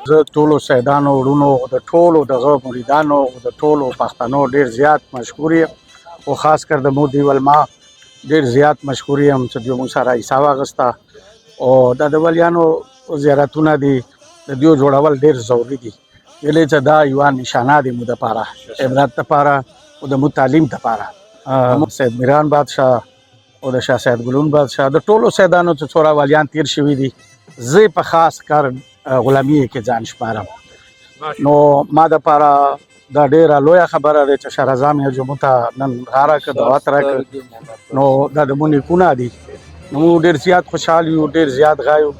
زه ټولو سیدانو وروڼو د ټولو دغه مریدانو د ټولو پښتنو ډېر زیات مشکور یم او خاص کر د مودي ولما ډېر زیات مشکور یم چې دوی موږ سره حصه واخیسته او دا د ولیانو زیارتونه دي د دوی جوړول ډېر ضروري دي ولې چې دا یوه نشانه دی مو دپاره عبرت دپاره او د مو تعلیم دپاره سید میران بادشاه او د شاه سید ګلون بادشاه د ټولو سیدانو چې څومره ولیان تیر شوي دي زه په خاص کار غلامی کې ځان شمارم نو ما دپاره دا ډېره لویه خبره ده چې شاه رضا مې جمعو ته نن غاره کړه دعوت راکړ نو دا د مو نیکونه دي نو موږ ډېر زیات خوشحال یو ډېر زیات غایو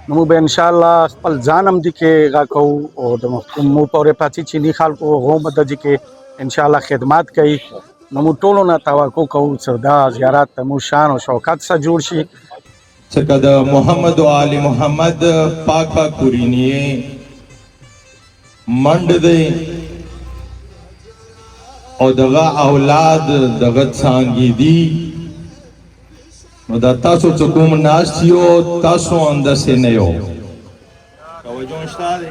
نو موږ به انشاءالله خپل ځان هم دې کې غا کوو او د مو پورې پاتې چیني خلکو هغو هم د دې کې انشاءالله خدمات کوي نو موږ ټولو نه توقع کوو چې دا زیارت د مو شان او شوکت سره جوړ شي څکه د محمد و آل محمد پاک پاک کورینیې منډ دی او دغه اولاد دغه څانګې دي نو دا تاسو چې کوم ناست یو تاسو انداسې نه یو توجه شته دی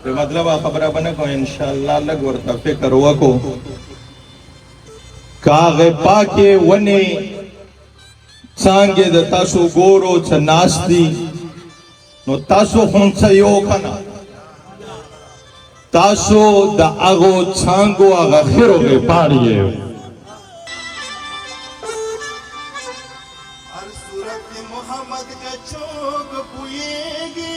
په مطلب خبره به نه کوم انشاءالله لږ ورته فکر وکړو کاغې پاکې ونې څانګې د تاسو ګورو چې ناست دي نو تاسو هم څه یو که نه تاسو د هغو څانګو هغه خیرو پاڼې یې हर सूरत मोहम्मद का चौक पुएगी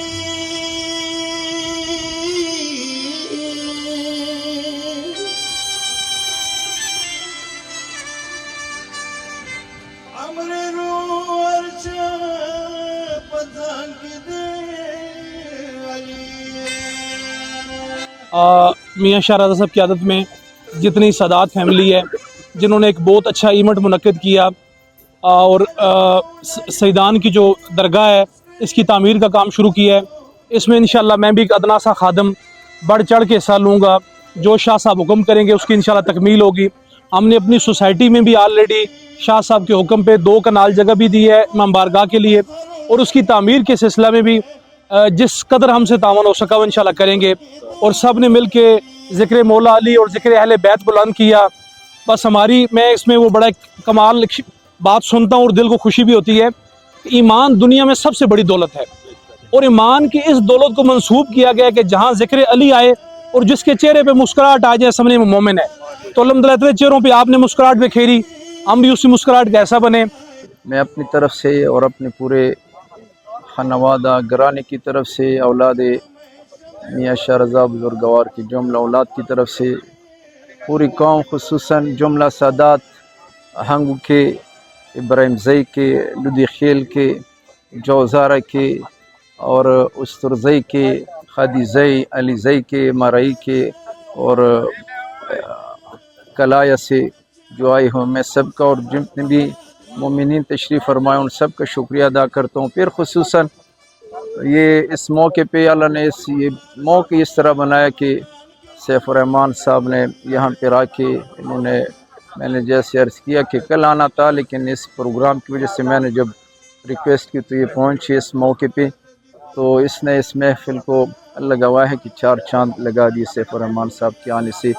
अमरे रो अर्चा पतंग दे मियाँ शाह रज़ा साहब की आदत में जितनी सादात फैमिली है जिन्होंने एक बहुत अच्छा इवेंट मुनक्किद किया और सईदान की जो दरगाह है इसकी तामीर का काम शुरू किया है इसमें इंशाअल्लाह मैं भी एक अदना सा खादम बढ़ चढ़ के हिस्सा लूँगा जो शाह साहब हुक्म करेंगे उसकी इंशाअल्लाह तकमील होगी हमने अपनी सोसाइटी में भी ऑलरेडी शाह साहब के हुक्म पे 2 कनाल जगह भी दी है इमाम बारगाह के लिए और उसकी तामीर के सिलसिला में भी जिस कदर हमसे तावन हो सका वो इंशाअल्लाह करेंगे और सब ने मिल के ज़िक्र मौला अली और ज़िक्र अहले बैत बुलंद किया बस हमारी मैं इसमें वो बड़ा कमाल बात सुनता हूँ और दिल को खुशी भी होती है कि ईमान दुनिया में सबसे बड़ी दौलत है और ईमान की इस दौलत को मंसूब किया गया कि जहाँ ज़िक्र अली आए और जिसके चेहरे पे मुस्कुराहट आ जाए समझने में मोमिन है तो अल्हम्दुलिल्लाह इतने चेहरों पे आपने मुस्कुराहट बिखेरी हम भी उसी मुस्कुराहट का ऐसा बने मैं अपनी तरफ से और अपने पूरे खानवादा घराने की तरफ से औलाद मियाँ शाह रज़ा बुजुर्गवार की जुमला औलाद की तरफ से पूरी कौम खुसूसन जुमला सादात हंग के इब्राहिम ज़ई के लुदी खेल के जौज़ारा के और उस्तुरज़ई के खादी ज़ई अली ज़ई के मरई के और कलाया से जो आए हों मैं सबका और जितने भी मोमिनीन तशरीफ़ फरमाए उन सब का शुक्रिया अदा करता हूँ फिर खुसूसन ये इस मौके पे अल्लाह ने ये मौके इस तरह बनाया कि सैफ़ुर्रहमान साहब ने यहाँ पर आके इन्होंने मैंने जैसे अर्ज़ किया कि कल आना था लेकिन इस प्रोग्राम की वजह से मैंने जब रिक्वेस्ट की तो ये पहुँचे इस मौके पे तो इसने इस महफ़िल को अल्लाह गवाह है कि 4 चांद लगा दिए सैफ़ुर्रहमान साहब के आने से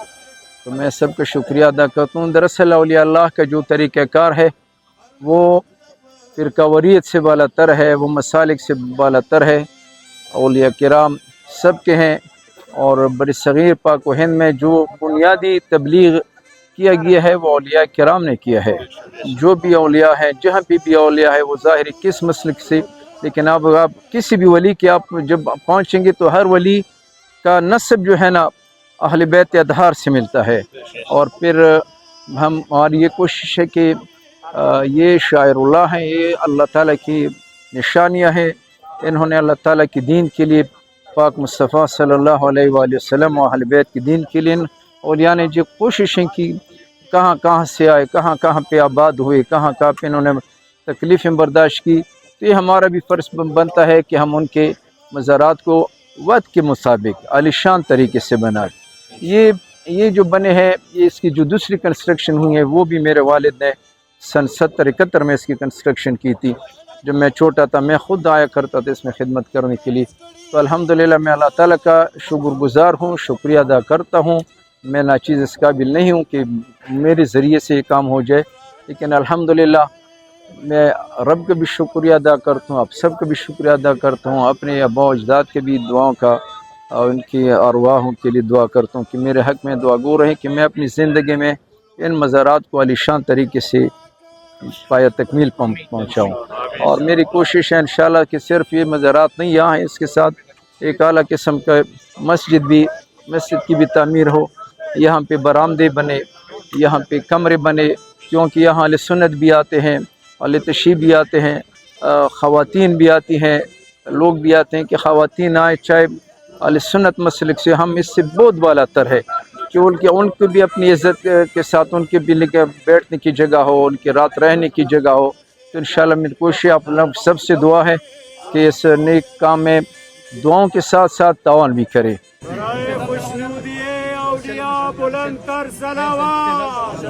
तो मैं सबका शुक्रिया अदा करता हूँ दरअसल औलिया अल्लाह का जो तरीक़ाकार है वो फ़िरक़ावरियत से बालातर है वो मसालिक से बालातर है औलिया किराम सब के हैं और बरसग़ीर पाक व हिंद में जो बुनियादी तबलीग किया गया है वो औलिया किराम ने किया है जो भी औलिया है जहाँ भी औलिया है वो ज़ाहिर किस मसलक से लेकिन आप किसी भी वली के आप जब पहुँचेंगे तो हर वली का नस्ब जो है ना अहल बैत अदहार से मिलता है और फिर हमारी ये कोशिश है कि ये शायरुल्लाह हैं ये अल्लाह ताला की निशानियाँ हैं इन्होंने अल्लाह ताला की दीन के लिए पाक मुस्तफ़ा सल्लल्लाहु अलैहि वसल्लम और अहल बैत की दीन के लिए औलिया ने जो कोशिशें की कहाँ कहाँ से आए कहाँ कहाँ पे आबाद हुए कहाँ कहाँ पे इन्होंने तकलीफ़ें बर्दाश्त की तो ये हमारा भी फ़र्ज़ बनता है कि हम उनके मज़ारात को वक्त के मुताबिक आलिशान तरीके से बनाएं ये जो बने हैं ये इसकी जो दूसरी कंस्ट्रक्शन हुई है वो भी मेरे वालिद ने सन 70-71 में इसकी कंस्ट्रक्शन की थी جب میں چھوٹا تھا میں خود آیا کرتا تھا اس میں خدمت کرنے کے لیے. تو الحمدللہ میں اللہ تعالیٰ کا شکر گزار ہوں, شکریہ ادا کرتا ہوں. میں ناچیز اس قابل نہیں ہوں کہ میرے ذریعے سے یہ کام ہو جائے, لیکن الحمدللہ میں رب کا بھی شکریہ ادا کرتا ہوں, آپ سب کا بھی شکریہ ادا کرتا ہوں, اپنے آباء و اجداد کے بھی دعاؤں کا اور ان کی ارواحوں کے لیے دعا کرتا ہوں کہ میرے حق میں دعا گو رہیں کہ میں اپنی زندگی میں ان مزارات کو عالیشان طریقے سے پایہ تکمیل پہنچاؤں. اور میری کوشش ہے انشاءاللہ کہ صرف یہ مزارات نہیں یہاں ہیں, اس کے ساتھ ایک اعلیٰ قسم کا مسجد کی بھی تعمیر ہو, یہاں پہ برآمدے بنے, یہاں پہ کمرے بنے, کیونکہ یہاں اہل سنت بھی آتے ہیں, اہل تشیع بھی آتے ہیں, خواتین بھی آتی ہیں, لوگ بھی آتے ہیں کہ خواتین آئیں, چاہے اہل سنت مسلک سے ہم اس سے بہت بالا تر ہے کہ ان کو بھی اپنی عزت کے ساتھ ان کے بھی بیٹھنے کی جگہ ہو, ان کے رات رہنے کی جگہ ہو. تو انشاءاللہ میری کوشش آپ لوگ سب سے دعا ہے کہ اس نیک کام میں دعاؤں کے ساتھ ساتھ تعاون بھی کرے. برائے خوشنودی اولیاء بلند تر صلوات.